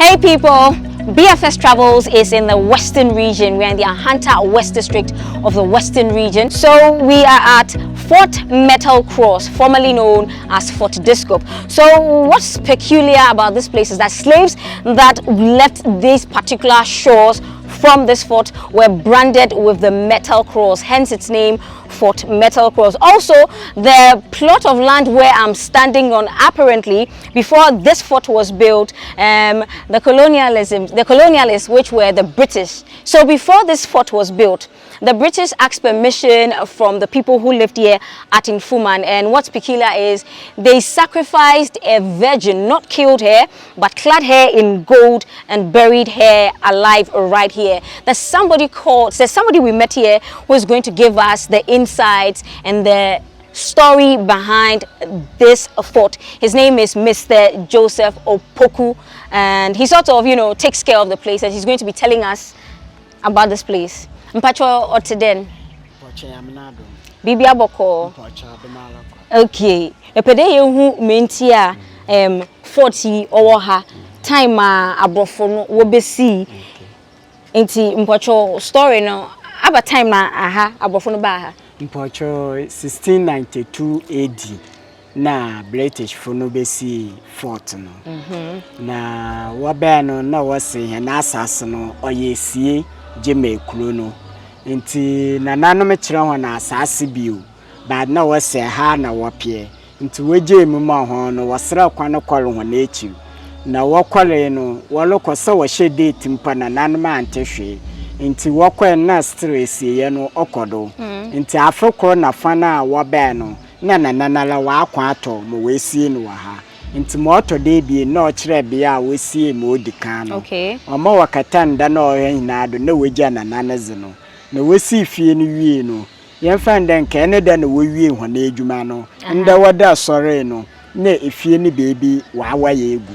Hey people, BFS Travels is in the Western region. We're in the Ahanta West District of the Western region. So we are at Fort Metal Cross, formerly known as Fort Discope. So what's peculiar about this place is that slaves that left these particular shores from this fort were branded with the metal cross, hence its name, Fort Metal Cross. Also, the plot of land where I'm standing on, apparently before this fort was built, the colonialists, which were the British. So before this fort was built, the British asked permission from the people who lived here at Infuman, and what's peculiar is they sacrificed a virgin, not killed her, but clad her in gold and buried her alive right here. There's somebody we met here who is going to give us the insights and the story behind this fort. His name is Mr. Joseph Opoku, and he sort of, takes care of the place, and he's going to be telling us about this place. Mpacho Oteden. Bibi Aboko. Okay. Epede yehu mentia 40 oha time abrofo no wo besi. Nti mpacho story no aba time na aha abrofo no ba aha. Mpacho 1692 AD na British fo no besi fort no. Na wabe no na wose na asase no oyesie jeme kuro no. Nti nanano me kire ho na asase bio bad na wose ha na wopie nti weje mu ma ho no wasra kwan kwalo ho na echi na wokwale no wolokose wo hye date mpa na nanama antehwe nti wokwe na stress ye no okodo nti afroko na fana wobe no na nanala wa akwa ato mo wesie no wa ha nti moto de bi na okire bia wesie mo odikan no okay omo wakata nda na ohe hinado na weja nananaze no na wesi fie no wie no yemfa ndan ka ne da na wo wie ho na edwuma no nda wada sore no na efie ni bebi wa ye egu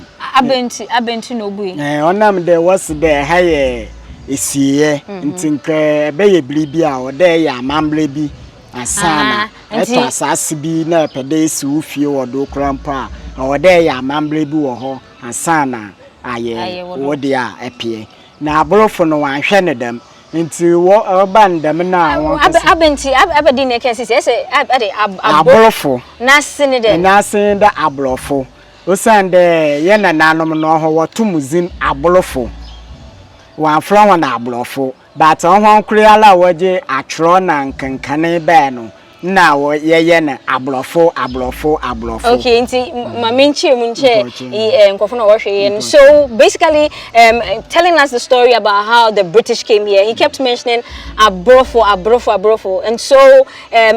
abenti no bui onam de was de haye esiye ntinka be ye blibi a o de ya amamble bi asana eto asase bi na pede esi wo fie wo do krampa o de ya amamble bi wo ho asana aye wo de a epie na aborofo no wan hwe ne dem nti wo bandam na won abenti abedi ne kesi say ade aborofo na sene da aborofo osande ye na nanom no ho wotumuzin aborofo wan fra wan aborofo but on kuriala waje atro na nkankane ba no na wo ye na aborofo okay nti maminchi munche nkofo na wo hwe so basically telling us the story about how the British came here. He kept mentioning abrofo, and so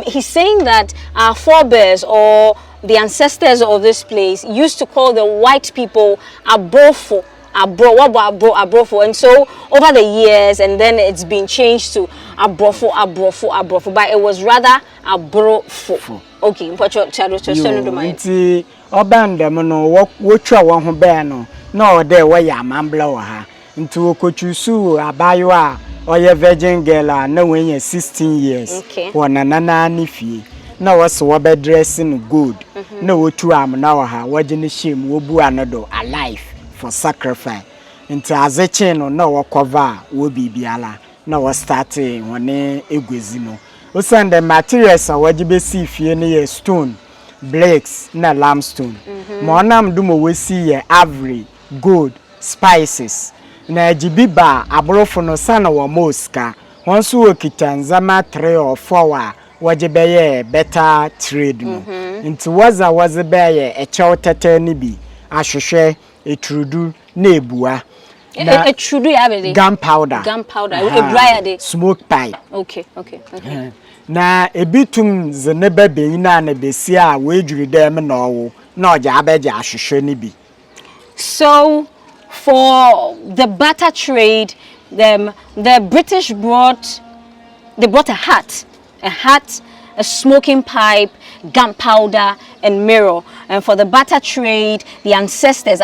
he's saying that our forebears or the ancestors of this place used to call the white people abrofo, and so over the years, and then it's been changed to abrofo, but it was rather abrofo. Okay, mpacho chado choseno do mai. Nti obandam no wotwa won ho be no na ode we ya mambla wa ha. Nti wokochusu abayo a oye virgin girl na when 16 years. Okay. Wona nana ni fie. Na wose wo be dressing good. Na wotu am na wa ha waje ne shem wo bu anodo alive for sacrifice. Nti azeche no na wo cover wo bibiala na wo start woni egwezi no. Osande materials a wajibe si fie ne ye stone, blacks na limestone. Monam dumo wesi ye ivory, gold, spices. Na jibiba abrofo no sana wa moska. Wonso okitanzama 3 or 4 wajibe ye better trade no. Nti waza be ye echaw tete ni bi ahwehwe etrudu na ebua. A trudu ya gunpowder. A dry smoke pipe. Okay. Na ebitum zenebe beina na besi a wejuri dem na owo na oja abeja ahwehwe ni bi. So for the barter trade, the British brought a hat, a smoking pipe, gunpowder and mirror. And for the barter trade, our ancestors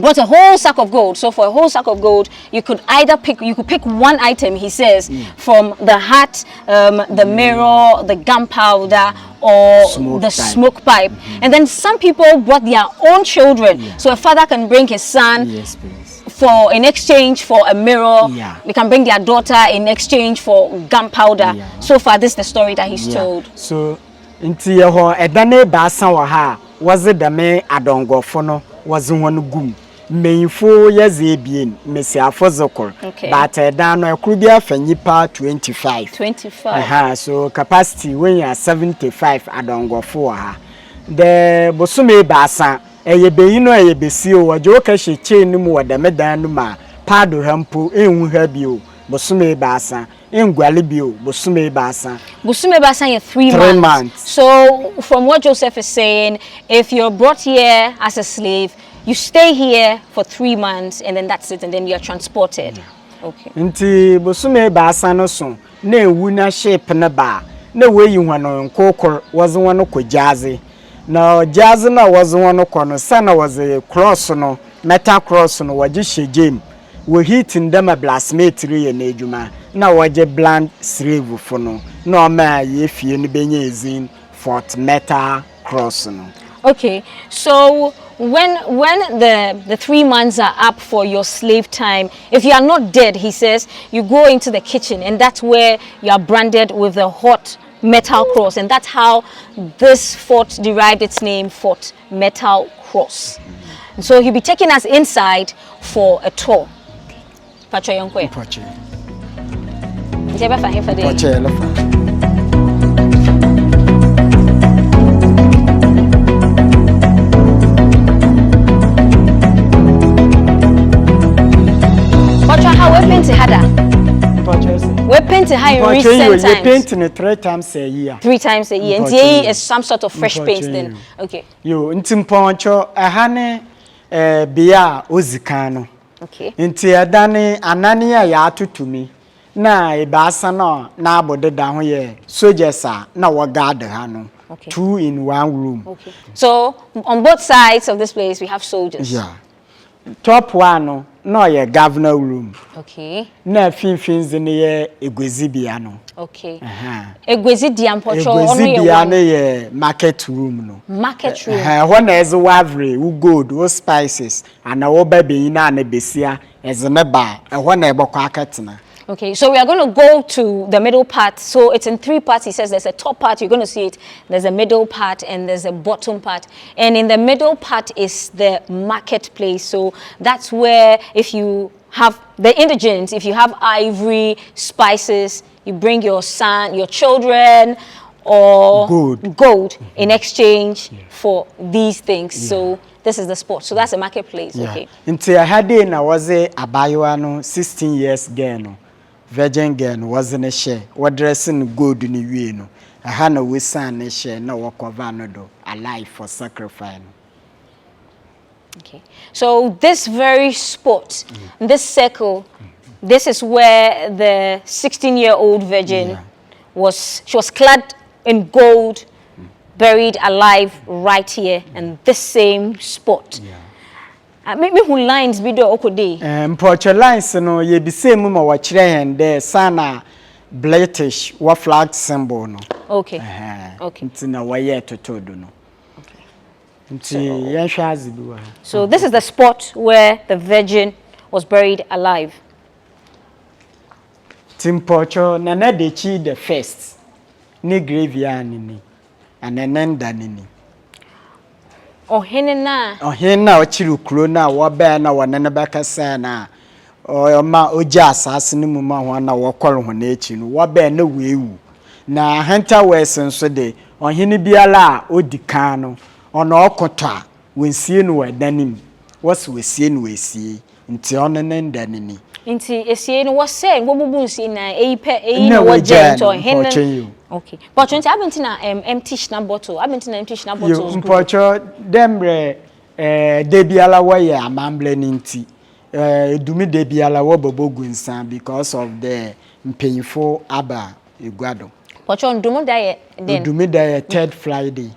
bought a whole sack of gold. So for a whole sack of gold, you could pick one item, he says, from the hat, the mirror, the gunpowder, or smoke pipe. And then some people brought their own children. So a father can bring his son. Yes, please. For in exchange for a mirror, they can bring their daughter in exchange for gunpowder. So far, this is the story that he's told. So, inti yeho edane baasa wa ha was the me adongo fono was one gum. Mainfo yeze bien mesiafo zokor. But edano ekrubia fenyipa 25. 25. So capacity when you are 75 adongo for ha. The bosume baasa eyebe ino eyebe sio wajo kashe chain mu wada medan ma pado hampo enhu ha bio bosume baasa engwale bio bosume baasa in 3 months. So from what Joseph is saying, if you're brought here as a slave, you stay here for 3 months and then that's it, and then you are transported. Okay. Nti bosume baasa no so na ewu na ship na ba na we yi hwano nkokor was one ko jaze. Now, jazz na was one corner, sana was a cross no, metal cross no, wajish jam. We hitting them a blasphemy and ejuma. Now, waje bland slave for no man if you benye zin fort metal cross no. Okay, so when the 3 months are up for your slave time, if you are not dead, he says, you go into the kitchen, and that's where you are branded with the hot metal cross, and that's how this fort derived its name, Fort Metal Cross. And so he'll be taking us inside for a tour. Pacho yonkwe. Pacho. Njeba fa hefa de. Pacho elefa. Pacho, how we been to Hada? We paint high in recent times. We paint it 3 times a year. 3 times a year. And today is some sort of fresh paint then. Okay. Yo, ntimponcho ahane bia ozikano. Okay. Nti adane anania ya atutumi. Na ibasa na abode da ho ye soldiers na wo guard ha no. Okay. 2 in 1 room. Okay. So on both sides of this place we have soldiers. Yeah. Top one no ye governor room. Okay. Na finfins ne ye egwezibia no. Okay. Egwezibia mpocho ono ye egwezibia ne ye market room no. Market room. When is wavre, wo gold, wo spices, and wo baby na na besia as ne ba, when e bokwa aketena. Okay, so we are going to go to the middle part. So it's in 3 parts. He says there's a top part, you're going to see it. There's a middle part and there's a bottom part. And in the middle part is the marketplace. So that's where if you have the indigents, if you have ivory, spices, you bring your son, your children, or gold in exchange for these things. So this is the spot. So that's a marketplace. Okay. Until I had in, I was a Abayuano 16 years girl. No. Virgin girl wasn't a share. What dressing good in the wino. I had no son a share, no walk of another, alive for sacrifice. Okay. So this very spot, this circle, this is where the 16-year-old virgin was. She was clad in gold, buried alive right here, and this same spot. Make me who lines be do okode. Mpocho lines no ye be same ma wa kire hen there sana British wa flag symbol no. Okay. Okay. Ntina wa ye totodo no. Okay. Nti yen hwa azibi. So this is the spot where the virgin was buried alive. Timpocho nana de chi the first. Ni graveyard ni. Anenenda ni. Ohene na ochiri kuro na wobe na wonene bekasa na o ma oja asase ni mu ma ho na wokoro ho na echi no wobe na weewu na hunter wesen so de ohene biala odikan no ona okoto a wensie no wadanim wose wesie no wesie nti onene ndanini nti esie no wose gbobubu nsie na eyi na woje nto ohene. Okay. But when I went in empty schnapps bottle, I went in empty schnapps bottles. Mpocho demre debiala wa ye amamble ninti. Dumi debiala wa bobogu nsan because of the mpanyfo aba egwado. Pocho ndumu da ye then. Dumi da ye 3rd Friday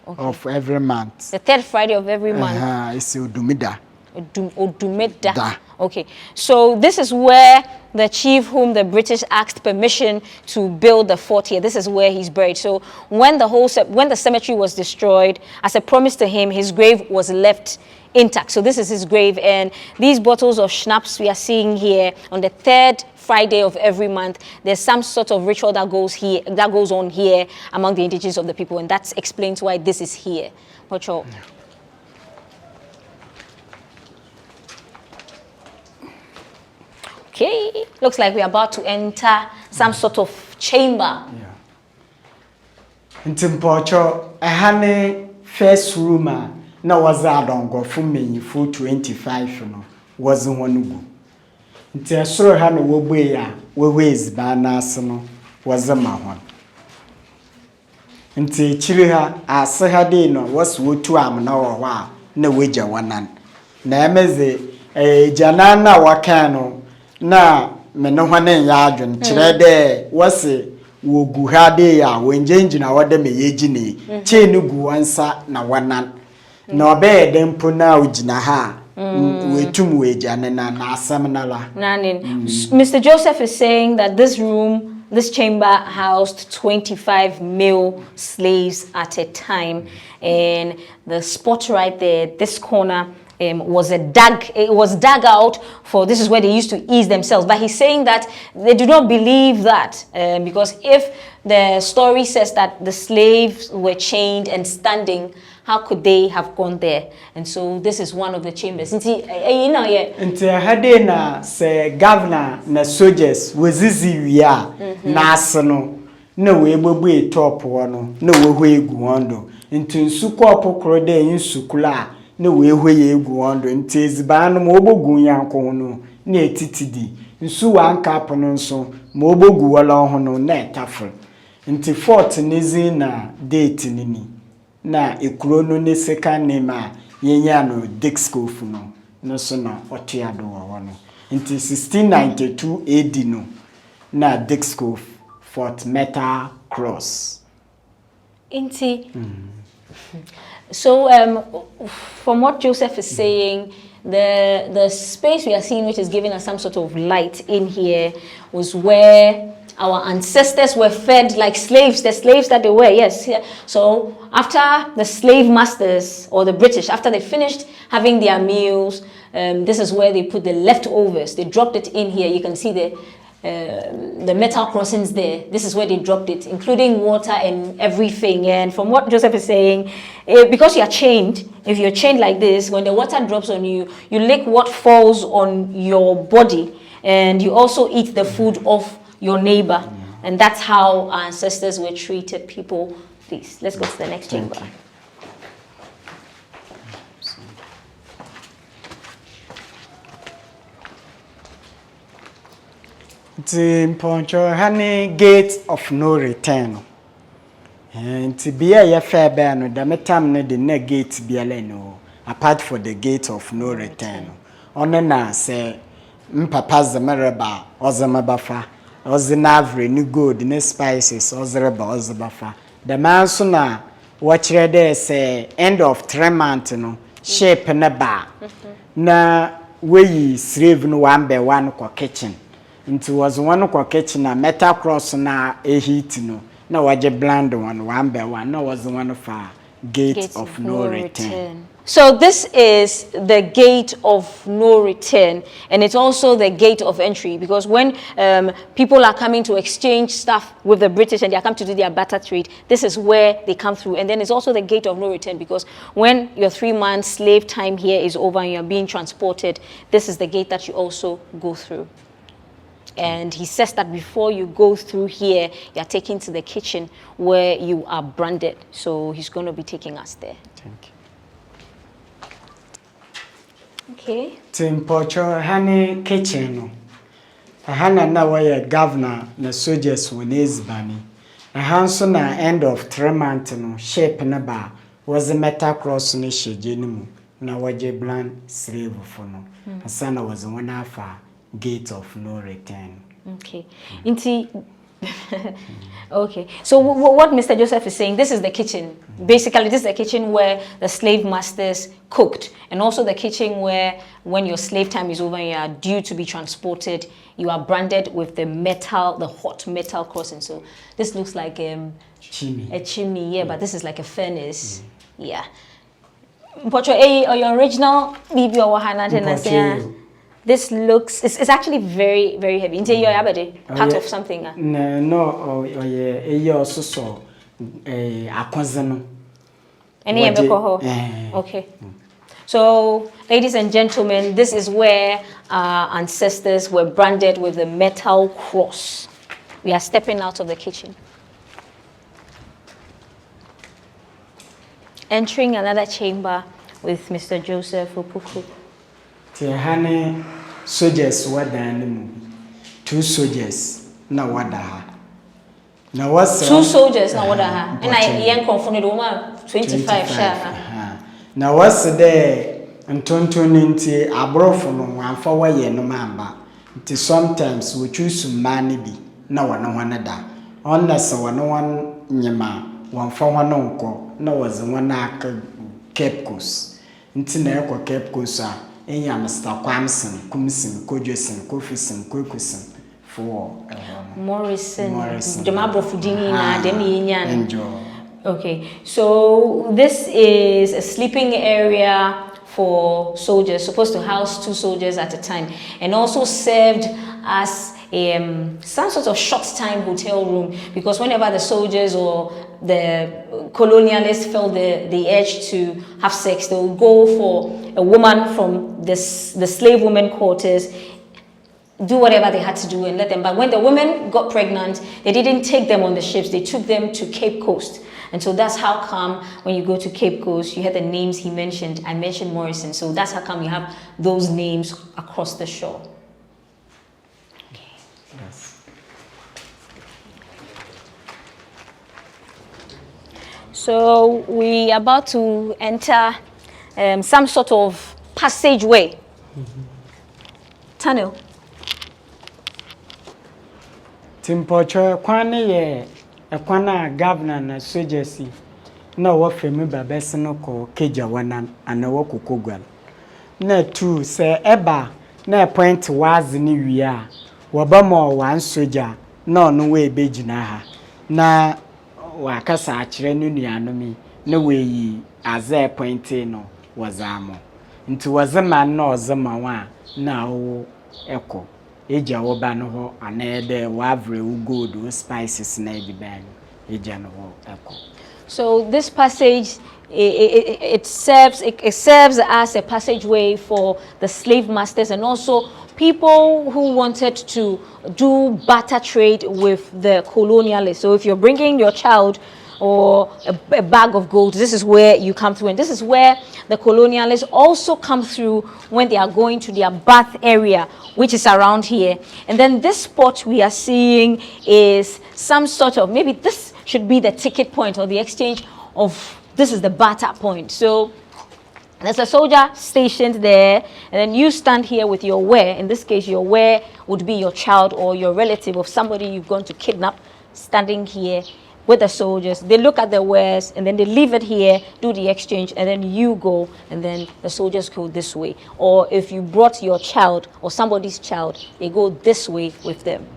of every month. The 3rd Friday of every month. It's udumida. Odumeda. Okay, so this is where the chief whom the British asked permission to build the fort here, this is where he's buried. So when the cemetery was destroyed, as a promise to him, his grave was left intact. So this is his grave, and these bottles of schnapps we are seeing here on the 3rd Friday of every month, there's some sort of ritual that goes on here among the indigenous of the people, and that explains why this is here. Okay, looks like we're about to enter some sort of chamber. Yeah. Ntimpocho, first room na was adongo fumenyi for 25 no was one go. Nti asoro ha no wobue ya wewezi ba na ase no was ma hon. Nti chiri ha ase ha de no was wotu am na wo a na weja wanan. Na emeze janana wakan no na me no hwane ya adwen kire de wose wogu ha de ya wenjenji na wode me yeji ni che ne gu ansa na wanan na obe de mpo na ugina ha wetum wejane na asem na la. Mr. Joseph is saying that this chamber housed 25 male slaves at a time, and the spot right there, this corner, was dug out for, this is where they used to ease themselves. But he's saying that they do not believe that, because if the story says that the slaves were chained and standing, how could they have gone there? And so this is one of the chambers. Nti hade na se governor na soldiers wazizi wia na aseno na we gbogbo top wono na we hwe egu wondo nti nsuko opokoro de nsukula na we hwe egu wondo nti eziban no obogun yanko no na etitidi nsu wanka pono nso ma obogu wala ho no na etafre nti fort nizi na date nini na ekuro no ne second name a yenya no Dixcof no so na otuado wo no nti 1692 AD no na Dixcof Fort Metal Cross inti. So from what Joseph is saying, the space we are seeing, which is giving us some sort of light in here, was where our ancestors were fed like slaves, the slaves that they were, yes. So after the slave masters or the British, after they finished having their meals, this is where they put the leftovers. They dropped it in here. You can see the metal crossings there. This is where they dropped it, including water and everything. And from what Joseph is saying, because you are chained, if you're chained like this, when the water drops on you, you lick what falls on your body, and you also eat the food of your neighbor. And that's how our ancestors were treated. People, please, let's go to the next chamber. The Poncho Honey Gate of No Return. And to be a fair ban, the metam the net gate be aleno, apart for the gate of no return. On na say, Mpapa's the Maraba, Ozamabafa. Ozinavre, new good, new spices, Ozreba, Ozabafa. The man sooner watch there say end of 3 months, no shape na bar. Na we slave no one by one kwa kitchen. It was one kwa kitchen na metal cross na a heat no. Na waje blind one by one. No was one of our gate of no return. So this is the gate of no return, and it's also the gate of entry, because when people are coming to exchange stuff with the British and they are come to do their barter trade, this is where they come through. And then it's also the gate of no return, because when your 3 months slave time here is over and you're being transported, this is the gate that you also go through. And he says that before you go through here, you're taken to the kitchen where you are branded. So he's going to be taking us there. Thank you. Okay. Timpocho honey kitchen. Hana na waya governor na soldiers wonezi bani. Hanso na end of 3 months no shape na ba was a metal cross ni shejenimu na waje blind slave for no. Asana was one afa gate of no return. Okay. Inti Okay, so what Mr. Joseph is saying, this is the kitchen. Basically, this is the kitchen where the slave masters cooked, and also the kitchen where, when your slave time is over and you are due to be transported, you are branded with the metal, the hot metal crossing. So this looks like chimney. A chimney, yeah, but this is like a furnace, yeah. But your original BB or Hana, this looks, it's actually very, very heavy. Into your part of something. No, yeah, also so a any okay. So, ladies and gentlemen, this is where our ancestors were branded with the metal cross. We are stepping out of the kitchen. Entering another chamber with Mr. Joseph Opoku. Tehane soldiers wadan 2 soldiers na wadaha. Na was 2 soldiers na wadaha. And I young confunded woman 25 sha. Na was there ntontoninti abrofo no amfa waye no mamba. Nti sometimes we choose mani bi na wana wana da. Unless wana wan nyema wamfa wana nko na was wana Cape Coast. Nti na ekwa Cape Coast a enya Mr. Kwamson, Kumson, Kojoson, Kofuson, Kokuson for Morrison. Enjoy. Okay, so this is a sleeping area for soldiers, supposed to house 2 soldiers at a time, and also served as some sort of short-time hotel room, because whenever the soldiers or the colonialists felt the urge to have sex, they would go for a woman from the slave women quarters, do whatever they had to do and let them. But when the women got pregnant, they didn't take them on the ships, they took them to Cape Coast. And so that's how come when you go to Cape Coast, you hear the names he mentioned. I mentioned Morrison, so that's how come you have those names across the shore. Okay. Yes. So we are about to enter some sort of passageway. Tunnel. Timpocho kwane ye ekwana governor na soldiers na wo femi babes no ko keja wana ana wo kokogwal na tu se eba na point was ni wi a wo ba mo wan soldier na ono we begina ha na wa kasa akire no nuanomi na we yi aza point no wazamo nti wazama na ozama wa na wo eko eja wo ba no ho anede wa avre wo gold wo spices na ejiban eja no ho eko. So this passage, it serves as a passageway for the slave masters and also people who wanted to do barter trade with the colonialists. So if you're bringing your child or a bag of gold, this is where you come through. And this is where the colonialists also come through when they are going to their bath area, which is around here. And then this spot we are seeing is some sort of, maybe this should be the ticket point or the exchange of, this is the barter point. So there's a soldier stationed there, and then you stand here with your ware. In this case, your ware would be your child or your relative of somebody you've gone to kidnap, standing here with the soldiers. They look at the wares and then they leave it here, do the exchange, and then you go, and then the soldiers go this way. Or if you brought your child or somebody's child, they go this way with them.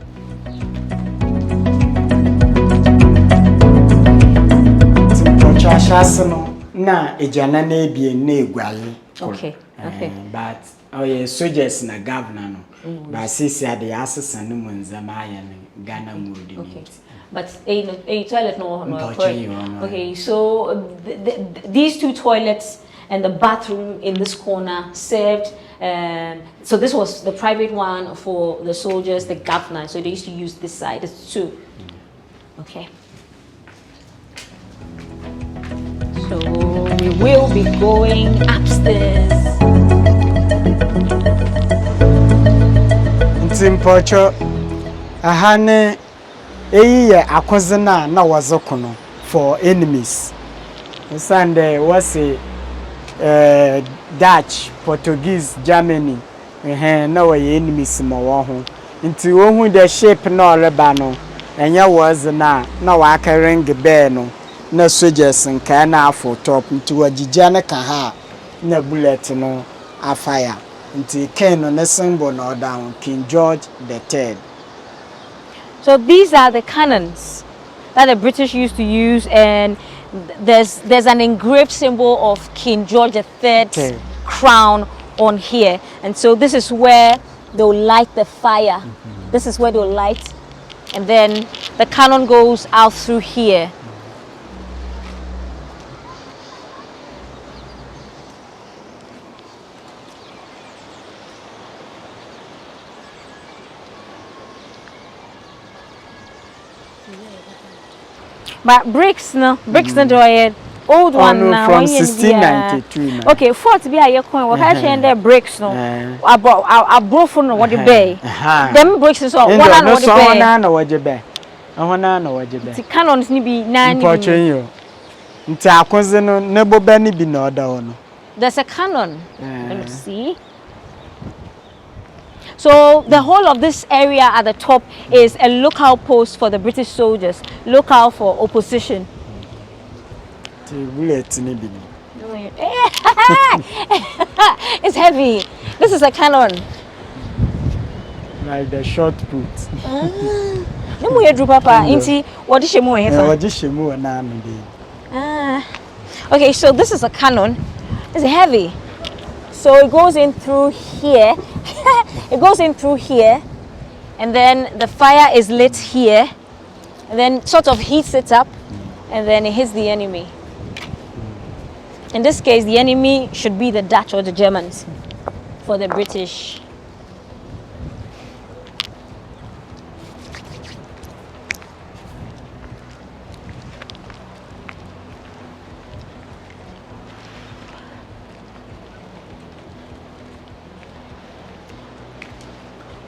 Na ejana na ebie na egwale. Okay. Okay. But yeah, soldiers na governor no. But sisi ade asesa no munzama ya Ghana mudi. Okay. But a toilet no. Okay, so these 2 toilets and the bathroom in this corner served. So this was the private one for the soldiers, the governor. So they used to use this side. It's 2. Okay. So we will be going upstairs. Ntimpocho ahane eyiye akozena na wazokono for enemies. Sunday was a Dutch, Portuguese, Germany. Na we enemies mo wo ho. Nti wo hu the shape na oreba no enya was na wa carrying the bear no na soldiers nka na afo top nti wagigya ne ka ha na bullet no afire nti ken no ne symbol no down King George the Third. So these are the cannons that the British used to use, and there's an engraved symbol of King George III's crown on here, and so this is where they'll light the fire. This is where they'll light, and then the cannon goes out through here. But bricks no do I old one now from 1692. Okay, fort be a coin. What I share there bricks no. I brought from what the bay. Them bricks is all one and what the bay. One and what the bay. One and what the bay. The cannons ni be nine. Portrait you. Nti akonze no nebo be ni bi na oda ono. There's a cannon. Let me see. So the whole of this area at the top is a lookout post for the British soldiers, lookout for opposition. It's heavy. This is a cannon. Like the short put. Okay, so this is a cannon. It's heavy. So it goes in through here. It goes in through here, and then the fire is lit here, and then sort of heats it up, and then it hits the enemy. In this case, the enemy should be the Dutch or the Germans for the British.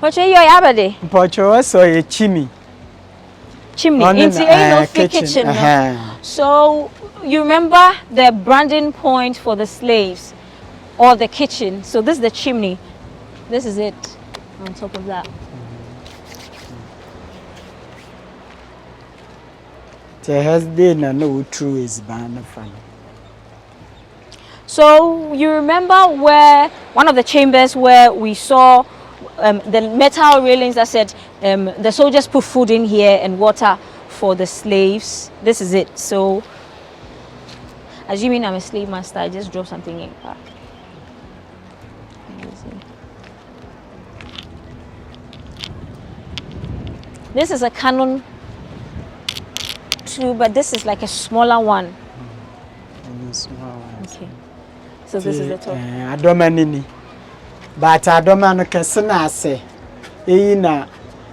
What are you abade? Pocho so a chimney. Chimney into kitchen. So you remember the branding point for the slaves or the kitchen. So this is the chimney. This is it on top of that. There has been no true is ban fun. So you remember where one of the chambers where we saw the metal railings that said the soldiers put food in here and water for the slaves. This is it. So assuming I'm a slave master, I just drop something in. This is a cannon too, but this is like a smaller one. Okay. So this is the top. I don't any. But I don't man kesena ase. Eyi na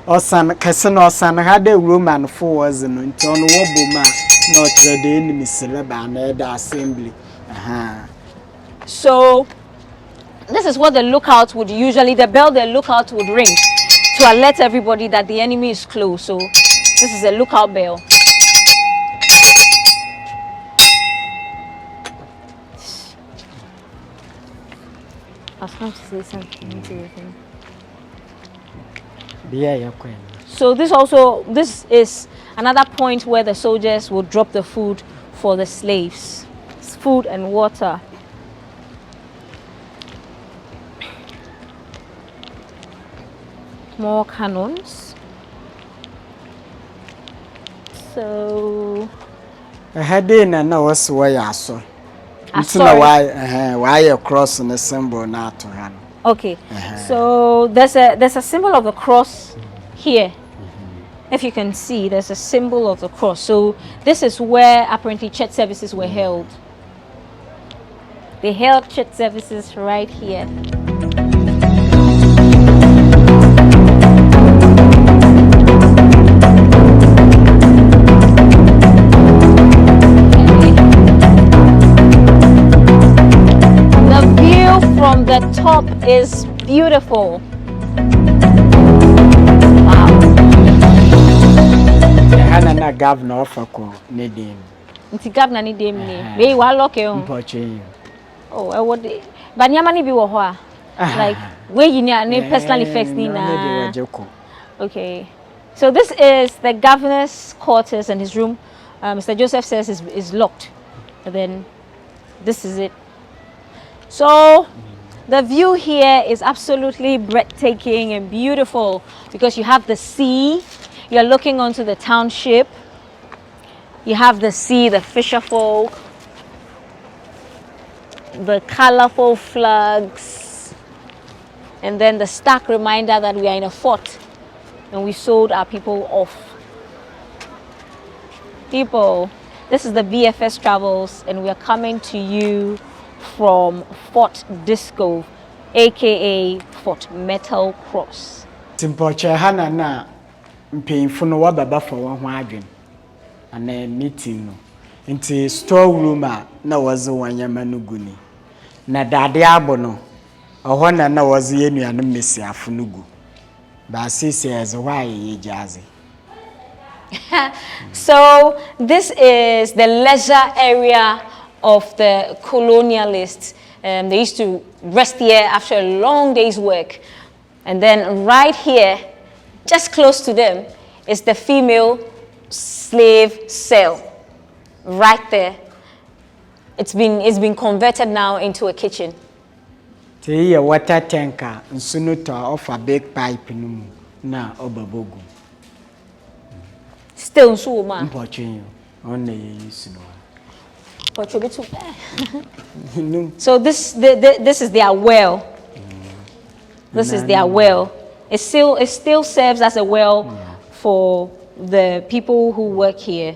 osan kesena osan had a Roman forwards no nti ono wo boma na otre the enemy seleba na the assembly. So this is what the lookout would usually, the bell the lookout would ring to alert everybody that the enemy is close. So this is a lookout bell. I was going to say something to you. So this is another point where the soldiers will drop the food for the slaves. It's food and water. More cannons. So I had in and now was why I saw. Why a cross and a symbol not to hand. Okay, so there's a symbol of the cross here. If you can see, there's a symbol of the cross. So this is where apparently church services were held. They held church services right here. From the top is beautiful. Wow. Hana governor of Nedim. Nti governor ni dem ni. Be wa loke on. Oh, I would. But nyamani bi wo ho a. Like where you need personal effects ni na. Okay. So this is the governor's quarters, and his room, Mr. Joseph says, is locked. And then this is it. So the view here is absolutely breathtaking and beautiful because you have the sea, you're looking onto the township, you have the sea, the fisher folk, the colorful flags, and then the stark reminder that we are in a fort and we sold our people off. People, this is the BFS Travels, and we are coming to you from Fort Disco, aka Fort Metal Cross. Timpoche hana na mpemfo no wababa for one ho adwen ana meeting no nti store room na wazo wanyama no guni na dade abo no oho na wazo yenuanu mesiafo no gu ba says why ye jazzy. So this is the leisure area of the colonialists. They used to rest here after a long day's work. And then right here, just close to them, is the female slave cell. Right there. It's been converted now into a kitchen. Te a water tanker nsunuta of a big pipe na obabogu. Still so man. Mpoche only use no. So this is their well. This is their well. It still serves as a well for the people who work here.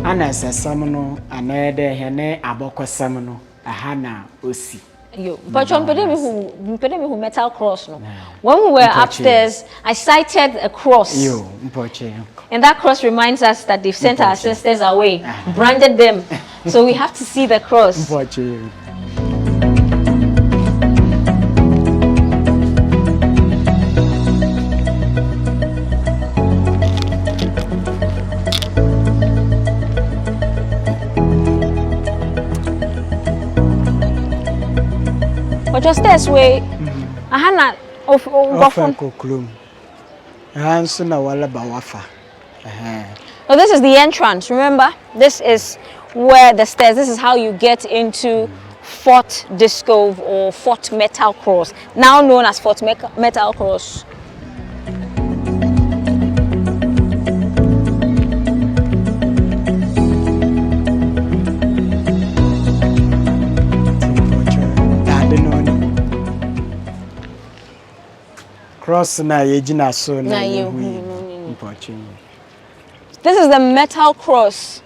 Ana sasamno anede hene abokosamno ahana osi. Yo, but who metal cross no. When we were upstairs, I sighted a cross. Yo, and that cross reminds us that they've sent our sisters away, branded them. So we have to see the cross. But just this way, I had not of Koklum. Hansuna wala bawafa. So this is the entrance. Remember, this is where the stairs. This is how you get into Fort Disco or Fort Metal Cross, now known as Fort Metal Cross. Cross na yejina so na This is the metal cross.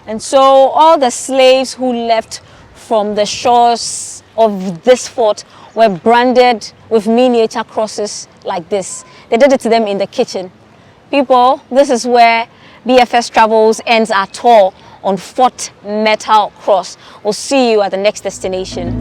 And so all the slaves who left from the shores of this fort were branded with miniature crosses like this. They did it to them in the kitchen. People, this is where BFS Travels ends our tour on Fort Metal Cross. We'll see you at the next destination.